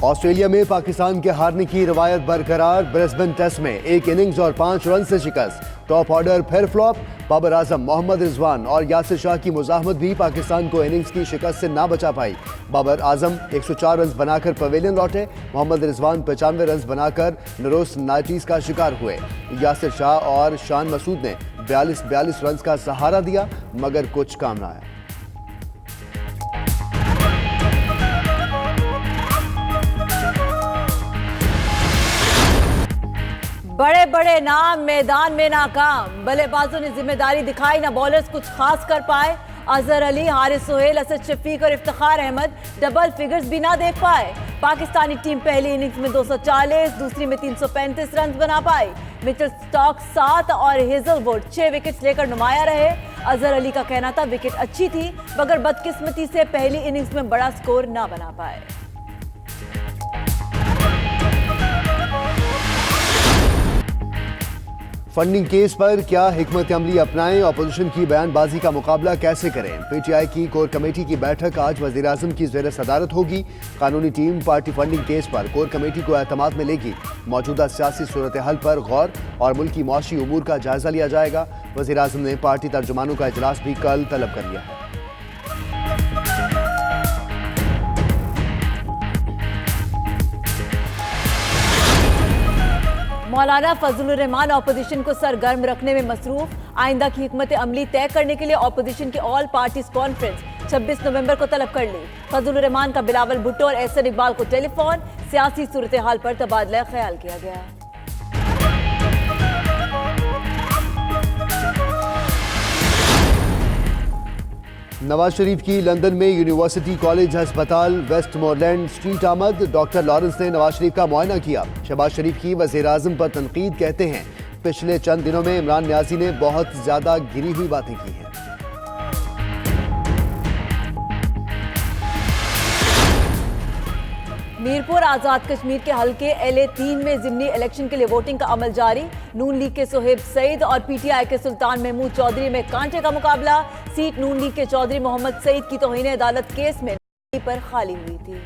Australia में पाकिस्तान के हारने की रवायत बरकरार। ब्रिस्बेन टेस्ट में 1 इनिंग्स और 5 रन से शिकस्त। टॉप ऑर्डर फिर फ्लॉप। बाबर आजम, मोहम्मद रिजवान और यासिर शाह की मुजाहमत भी पाकिस्तान को इनिंग्स की शिकस्त से ना बचा पाई। बाबर आजम 104 रन बनाकर पवेलियन लौटे। मोहम्मद रिजवान 95 रन बनाकर नरोस नाइटीज का शिकार हुए। यासिर शाह और शान मसूद ने 42 रन का सहारा दिया, मगर कुछ काम ना आया। बड़े बड़े नाम मैदान में नाकाम। बल्लेबाजों ने जिम्मेदारी दिखाई, ना बॉलर्स कुछ खास कर पाए। अजहर अली, हारिस सोहेल, असद शफीक और इफ्तिखार अहमद डबल फिगर्स भी ना देख पाए। पाकिस्तानी टीम पहली इनिंग्स में 240, दूसरी में 335 रन बना पाई। मिचेल स्टॉक 7 और हेजलवुड 6 विकेट्स लेकर नुमाया रहे। अजहर अली का कहना था विकेट अच्छी थी, मगर बदकिस्मती से पहली इनिंग्स में बड़ा स्कोर ना बना पाए। फंडिंग केस पर क्या हिकमत अमली अपनाएं, ऑपोजिशन की बयानबाजी का मुकाबला कैसे करें। पीटीआई की कोर कमेटी की बैठक आज वजीर आजम की ज़ेर सदारत होगी। कानूनी टीम पार्टी फंडिंग केस पर कोर कमेटी को एतमाद में लेगी। मौजूदा सियासी सूरत हाल पर गौर और मुल्की मौशी उमूर का जायजा लिया जाएगा। वजीर आजम ने पार्टी तर्जुमानों का इजलास भी कल तलब कर लिया है। मौलाना फजलुर रहमान ऑपोजिशन को सरगर्म रखने में मसरूफ। आइंदा की हिकमत अमली तय करने के लिए ऑपोजिशन की ऑल पार्टीज कॉन्फ्रेंस 26 नवंबर को तलब कर ली। फजलुर रहमान का बिलावल भुट्टो और एहसन इकबाल को टेलीफोन। सियासी सूरत हाल पर तबादला ख्याल किया गया। नवाज शरीफ की लंदन में यूनिवर्सिटी कॉलेज अस्पताल वेस्टमोरलैंड स्ट्रीट आमद। डॉक्टर लॉरेंस ने नवाज शरीफ का मुआयना किया। शहबाज शरीफ की वज़ीर आज़म पर तनकीद, कहते हैं पिछले चंद दिनों में इमरान न्याजी ने बहुत ज्यादा गिरी हुई बातें की हैं। मीरपुर आजाद कश्मीर के हल्के LA-3 में जिमनी इलेक्शन के लिए वोटिंग का अमल जारी। नून लीग के सोहेब सईद और PTI के सुल्तान महमूद चौधरी में कांटे का मुकाबला। सीट नून लीग के चौधरी मोहम्मद सईद की तौहीन अदालत केस में पर खाली हुई थी।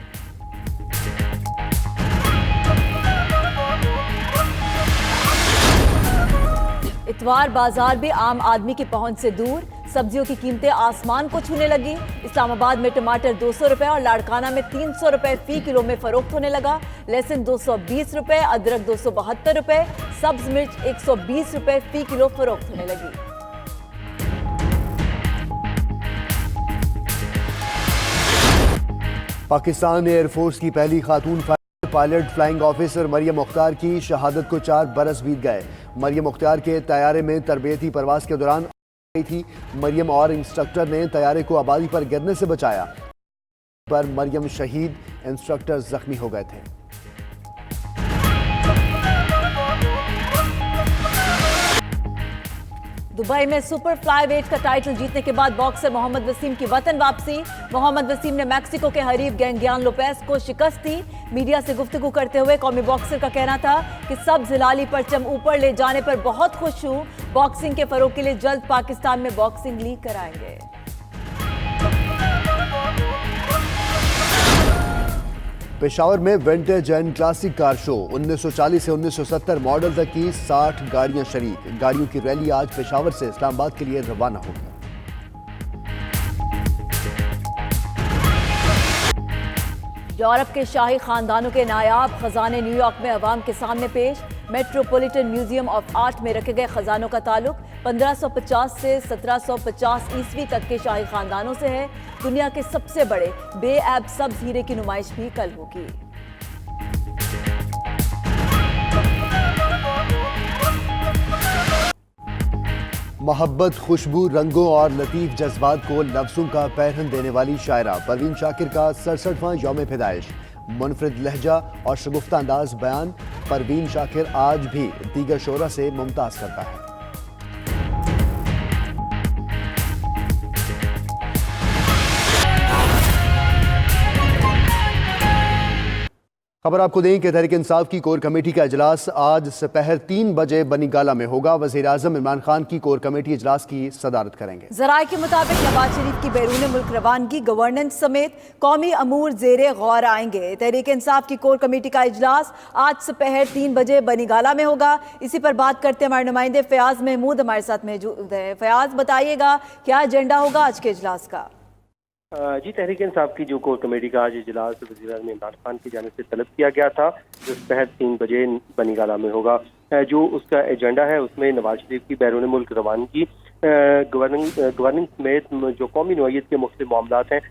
इतवार बाजार भी आम आदमी की पहुंच से दूर। सब्जियों की कीमतें आसमान को छूने लगी। इस्लामाबाद में टमाटर 200 रुपए और लाड़काना में 300 रुपए फी किलो में फरोख्त होने लगा। लहसुन 220 रुपए, अदरक 272 रुपए, सब्ज मिर्च 120 रुपए फी किलो फरोख्त होने लगी। पाकिस्तान एयरफोर्स की पहली खातून pilot flying officer Mariam Mukhtar की शहादत को 4 बरस बीत गए। मरियम मुख्तार के तैयारे में तरबियती परवाज के दौरान थी। मरियम और इंस्ट्रक्टर ने तैयारे को आबादी पर गिरने से बचाया, पर मरियम शहीद, इंस्ट्रक्टर जख्मी हो गए थे। दुबई में सुपर फ्लाईवेट का टाइटल जीतने के बाद बॉक्सर मोहम्मद वसीम की वतन वापसी। मोहम्मद वसीम ने मैक्सिको के हरीफ गैंगियान लोपेस को शिकस्त दी। मीडिया से गुफ्तगू करते हुए कौमी बॉक्सर का कहना था कि सब हिलाली परचम ऊपर ले जाने पर बहुत खुश हूं। बॉक्सिंग के फरोग के लिए जल्द पाकिस्तान में बॉक्सिंग लीग कराएंगे। पेशावर में vintage and classic car show 1940 से 1970 मॉडल तक की 60 गाड़ियां शरीक। गाड़ियों की रैली आज पेशावर से इस्लामाबाद के लिए रवाना होगी। यूरोप के शाही खानदानों के नायाब खजाने न्यूयॉर्क में अवाम के सामने पेश। मेट्रोपॉलिटन म्यूजियम ऑफ आर्ट में रखे गए खजानों का ताल्लुक 1550 से 1750 ईस्वी तक के शाही खानदानों से है। दुनिया के सबसे बड़े बेऐब सब्ज हीरे की नुमाइश भी कल होगी। मोहब्बत, खुशबू, रंगों और लतीफ जज्बात को लफ्जों का पैरहन देने वाली शायरा परवीन शाकिर का 67वां यौम पैदाइश। मुनफरिद लहजा और शगुफ्ता अंदाज बयान परवीन शाकिर आज भी दीगर शोरा से मुमताज करता है। खबर आपको दें कि तहरीक इंसाफ की कोर कमेटी का इजलास आज दोपहर 3 बजे बनीगाला में होगा। वज़ीर आज़म इमरान खान की कोर कमेटी इजलास की सदारत करेंगे। ज़राए के मुताबिक नवाज शरीफ की बैरून मुल्क रवानगी, गवर्नेंस समेत कौमी अमूर जेरे गौर आएंगे। तहरीक इंसाफ की कोर कमेटी का इजलास आज दोपहर 3 बजे बनीगाला में होगा। इसी पर बात करते हमारे नुमाइंदे फयाज महमूद हमारे साथ मौजूद है। फयाज, बताइएगा क्या एजेंडा होगा आज के इजलास का? जी, तहरीक इंसाफ की जो कोर कमेटी का आज इजलास वज़ीर-ए-आज़म इमरान खान की जानिब से तलब किया गया था, जो दोपहर 3 बजे बनीगाला में होगा। जो उसका एजेंडा है उसमें नवाज शरीफ की बैरून मुल्क रवानगी, गवर्निंग समेत जो कौमी नौइयत के मुख्तलिफ मामलात हैं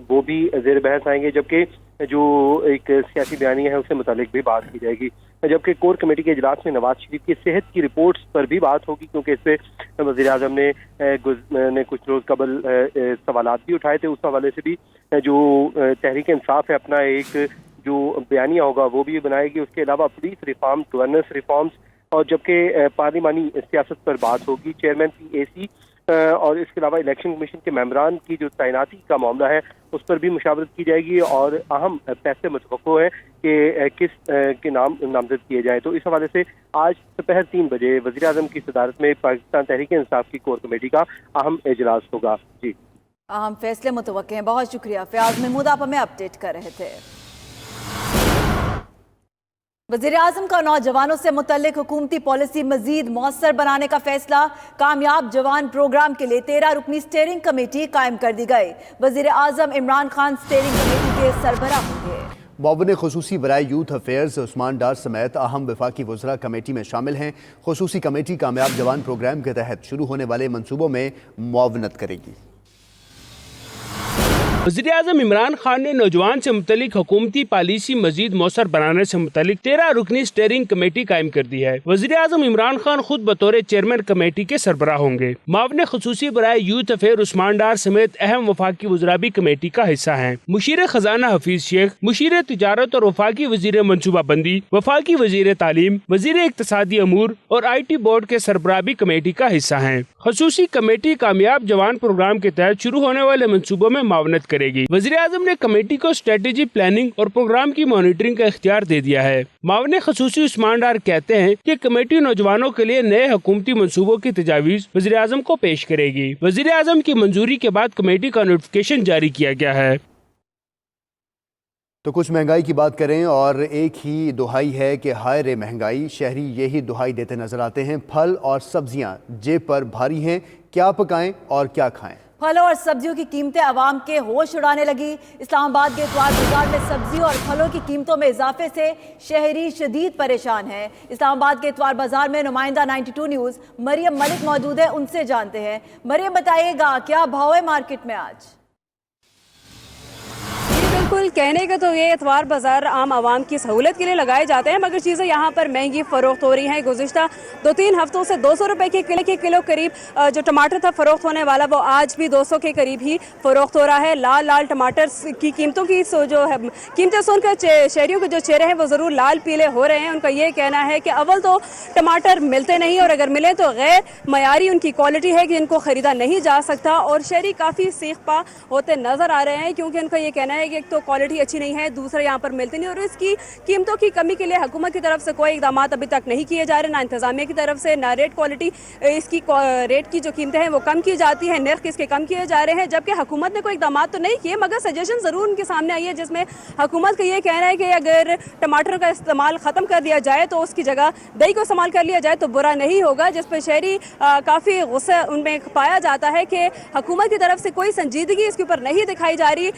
वो भी ज़ेर बहस आएंगे, जबकि जो एक सियासी बयानिया है उससे मुतालिक भी बात की जाएगी। जबकि कोर कमेटी के इजलास में नवाज शरीफ की सेहत की रिपोर्ट्स पर भी बात होगी, क्योंकि इस पर वज़ीर-ए-आज़म ने कुछ रोज़ कबल सवालात भी उठाए थे। उस हवाले से भी जो तहरीक इंसाफ है अपना एक जो बयानिया होगा वो भी बनाएगी। उसके अलावा पुलिस रिफॉर्म, गवर्नेंस रिफॉर्म्स और जबकि पार्लिमानी सियासत पर बात होगी, चेयरमैन PAC और इसके अलावा इलेक्शन कमीशन के मेंबरान की जो तैनाती का मामला है उस पर भी मुशावरत की जाएगी और अहम फैसले मुतवक्को है कि किस के नाम नामजद किए जाएं। तो इस हवाले से आज दोपहर 3 बजे वज़ीर-ए-आज़म की सदारत में पाकिस्तान तहरीक इंसाफ की कोर कमेटी का अहम इजलास होगा। जी, अहम फैसले मुतवक्के हैं। बहुत शुक्रिया फयाज महमूद, आप हमें अपडेट कर रहे थे। वज़ीर-ए-आज़म का नौजवानों से मुतल्लिक हुकूमती पॉलिसी मजीद मौसर बनाने का फैसला, कामयाब जवान प्रोग्राम के लिए 13 रुकनी स्टीयरिंग कमेटी कायम कर दी गई। वज़ीर-ए-आज़म इमरान खान स्टीयरिंग कमेटी के सरबराह होंगे। मुआविन खुसूसी बराए यूथ अफेयर्स उस्मान डार समेत अहम वफाकी वज़रा कमेटी में शामिल हैं। खुसूसी कमेटी कामयाब जवान प्रोग्राम के तहत शुरू होने वाले मनसूबों में मुआवनत करेगी। वज़ीर-ए-आज़म इमरान खान ने नौजवान से मुतलिक हुकूमती पॉलिसी मजीद मौसर बनाने से मुतलिक 13 रुकनी स्टीयरिंग कमेटी कायम कर दी है। वज़ीर-ए-आज़म इमरान खान खुद बतौर चेयरमैन कमेटी के सरबराह होंगे। मुआविन खुसूसी बराए यूथ अफेयर उस्मान डार समेत अहम वफाकी वज़रा भी कमेटी का हिस्सा है। मुशीर खजाना हफीज शेख, मुशीर तिजारत और वफाकी वज़ीर मनसूबाबंदी, वफाकी वज़ीर तालीम, वज़ीर इक्तसादी अमूर और IT बोर्ड के सरबराह भी कमेटी का हिस्सा है। खुसूसी कमेटी कामयाब जवान प्रोग्राम के तहत शुरू होने वाले मनसूबों में मुआवनत करेगी। वज़ीर-ए-आज़म ने कमेटी को स्ट्रेटेजी प्लानिंग और प्रोग्राम की मॉनिटरिंग का इख्तियार दे दिया है। मुआविन खुसूसी उस्मान डार कहते हैं कि कमेटी नौजवानों के लिए नए हुकूमती मनसूबों की तजावीज़ वज़ीर-ए-आज़म को पेश करेगी। वज़ीर-ए-आज़म की मंजूरी के बाद कमेटी का नोटिफिकेशन जारी किया गया है। तो कुछ महंगाई की बात करें और एक ही दुहाई है कि हाय रे महंगाई। शहरी यही दुहाई देते नजर आते हैं। फल और सब्जियां जेब पर भारी हैं, क्या पकाएं और क्या खाएं। फलों और सब्जियों की कीमतें आवाम के होश उड़ाने लगी। इस्लामाबाद के इतवार बाजार में सब्जियों और फलों की कीमतों में इजाफे से शहरी शदीद परेशान है। इस्लामाबाद के इतवार बाजार में नुमाइंदा 92 न्यूज़ मरियम मलिक मौजूद है, उनसे जानते हैं। मरियम, बताइएगा क्या भाव है मार्केट में आज? बिल्कुल, कहने का तो ये इतवार बाजार आम आवाम की सहूलत के लिए लगाए जाते हैं, मगर चीज़ें यहाँ पर महंगी फरोख्त हो रही हैं। गुज़िश्ता 2-3 हफ्तों से 200 रुपए के किलो करीब जो टमाटर था फरोख्त होने वाला, वो आज भी 200 के करीब ही फरोख्त हो रहा है। लाल टमाटर की कीमतों की जो है कीमतें सुनकर शहरियों के जो चेहरे हैं वो ज़रूर लाल पीले हो रहे हैं। उनका ये कहना है कि अव्वल तो टमाटर मिलते नहीं और अगर मिले तो गैर मयारी उनकी क्वालिटी है कि इनको ख़रीदा नहीं जा सकता और शहरी काफ़ी सीखपा होते नज़र आ रहे हैं, क्योंकि उनका ये कहना है कि तो क्वालिटी अच्छी नहीं है, दूसरे यहाँ पर मिलते नहीं और इसकी कीमतों की कमी के लिए हुकूमत की तरफ से कोई इकदाम अभी तक नहीं किए जा रहे, ना इंतजामिया की तरफ से, ना रेट क्वालिटी इसकी रेट की जो कीमतें हैं वो कम की जाती है, नर्ख इसके कम किए जा रहे हैं। जबकि हुकूमत ने कोई इकदाम तो नहीं किए, मगर सजेशन ज़रूर उनके सामने आई है जिसमें हुकूमत का ये कहना है कि अगर टमाटर का इस्तेमाल ख़त्म कर दिया जाए तो उसकी जगह दही को इस्तेमाल कर लिया जाए तो बुरा नहीं होगा, जिस पर शहरी काफ़ी गुस्सा उनमें पाया जाता है कि हुकूमत की तरफ से कोई संजीदगी इसके ऊपर नहीं दिखाई जा रही।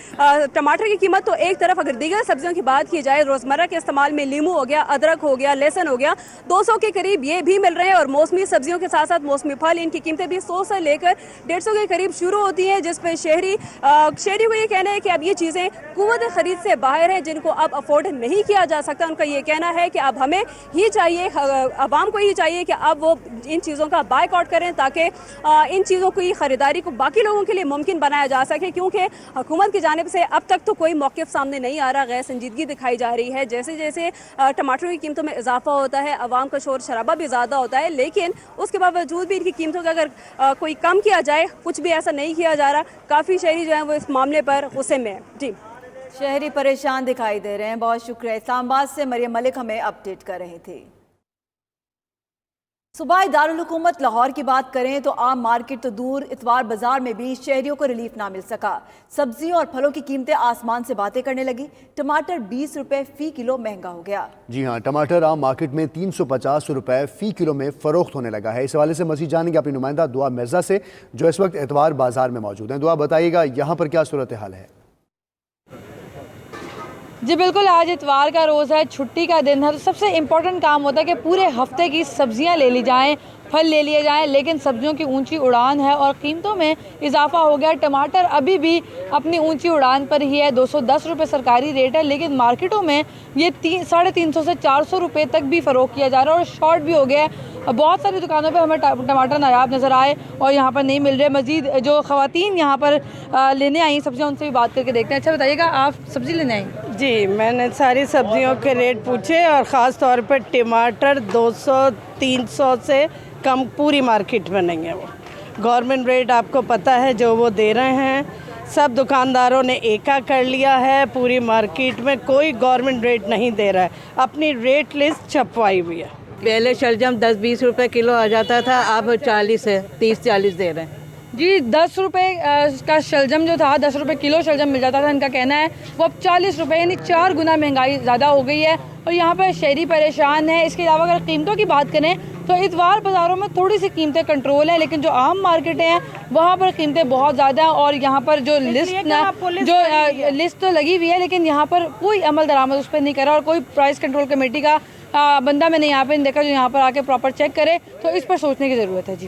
टमाटर की कीमत तो एक तरफ, अगर दीगर सब्जियों की बात की जाए, रोजमर्रा के इस्तेमाल में लीमू हो गया, अदरक हो गया, लहसुन हो गया, 200 के करीब ये भी मिल रहे हैं और मौसमी सब्जियों के साथ साथ मौसमी फल इनकी कीमतें भी 100 से लेकर 150 के करीब शुरू होती हैं, जिस पे शहरी को ये कहना है कि अब ये चीज़ें कुव्वत खरीद से बाहर है, जिनको अब अफोर्ड नहीं किया जा सकता। उनका ये कहना है कि अब हमें ही चाहिए, आवाम को ही चाहिए कि अब वो इन चीज़ों का बायकॉट करें ताकि इन चीज़ों की खरीदारी को बाकी लोगों के लिए मुमकिन बनाया जा सके, क्योंकि हुकूमत की जानिब से अब तक तो कोई मौक़िफ़ सामने नहीं आ रहा, गैर संजीदगी दिखाई जा रही है। जैसे जैसे टमाटरों की कीमतों में इजाफा होता है, आवाम का शोर शराबा भी ज़्यादा होता है, लेकिन उसके बावजूद भी इनकी कीमतों का अगर कोई कम किया जाए, कुछ भी ऐसा नहीं किया जा रहा। काफ़ी शहरी जो है वो इस मामले पर गुस्से में है। जी शहरी परेशान दिखाई दे रहे हैं। बहुत शुक्रिया। इस्लामाबाद से मरियम मलिक हमें अपडेट कर रही थी। सूबाई दारुल हुकूमत लाहौर की बात करें तो आम मार्केट तो दूर, इतवार बाजार में भी शहरियों को रिलीफ ना मिल सका। सब्जी और फलों की कीमतें आसमान से बातें करने लगी। टमाटर 20 रुपए फी किलो महंगा हो गया। जी हाँ, टमाटर आम मार्केट में 350 रुपए फी किलो में फरोख्त होने लगा है। इस हवाले से मज़ीद जानेंगे अपनी नुमाइंदा दुआ मिर्जा से, जो इस वक्त इतवार बाजार में मौजूद हैं। दुआ, बताइएगा यहाँ पर क्या सूरत हाल है? जी बिल्कुल, आज इतवार का रोज़ है, छुट्टी का दिन है, तो सबसे इम्पोर्टेंट काम होता है कि पूरे हफ्ते की सब्जियां ले ली जाएं, फल ले लिए जाएं, लेकिन सब्जियों की ऊंची उड़ान है और कीमतों में इजाफा हो गया। टमाटर अभी भी अपनी ऊंची उड़ान पर ही है। 210 रुपये सरकारी रेट है, लेकिन मार्केटों में ये 350 से 400 रुपये तक भी फ़रोख्त किया जा रहा है और शॉर्ट भी हो गया है। बहुत सारी दुकानों पे हमें टमाटर नायाब नज़र आए और यहाँ पर नहीं मिल रहे। मज़ीद जो ख़वातीन यहाँ पर लेने आई सब्जियाँ, उनसे भी बात करके देखते हैं। अच्छा बताइएगा, आप सब्ज़ी लेने आई? जी, मैंने सारी सब्जियों के रेट पूछे और ख़ास तौर पर टमाटर 200-300 से कम पूरी मार्केट में नहीं है। वो गवर्नमेंट रेट आपको पता है जो वो दे रहे हैं। सब दुकानदारों ने एका कर लिया है, पूरी मार्केट में कोई गवर्नमेंट रेट नहीं दे रहा है। अपनी रेट लिस्ट छपवाई हुई है। पहले शलजम 10-20 रुपए किलो आ जाता था, अब 40 है, 30-40 दे रहे हैं। जी 10 रुपये का शलजम जो था, 10 रुपये किलो शलजम मिल जाता था, इनका कहना है वो अब 40 रुपये, यानी 4 गुना महंगाई ज़्यादा हो गई है और यहाँ पर शहरी परेशान है। इसके अलावा अगर कीमतों की बात करें तो इतवार बाज़ारों में थोड़ी सी कीमतें कंट्रोल है, लेकिन जो आम मार्केटें हैं वहाँ पर कीमतें बहुत ज़्यादा हैं और यहाँ पर जो लिस्ट तो लगी हुई है, लेकिन यहाँ पर कोई अमल दरामद उस पर नहीं कर रहा और कोई प्राइस कंट्रोल कमेटी का बंदा मैंने यहाँ पर नहीं देखा जो यहाँ पर आके प्रॉपर चेक करे। तो इस पर सोचने की ज़रूरत है। जी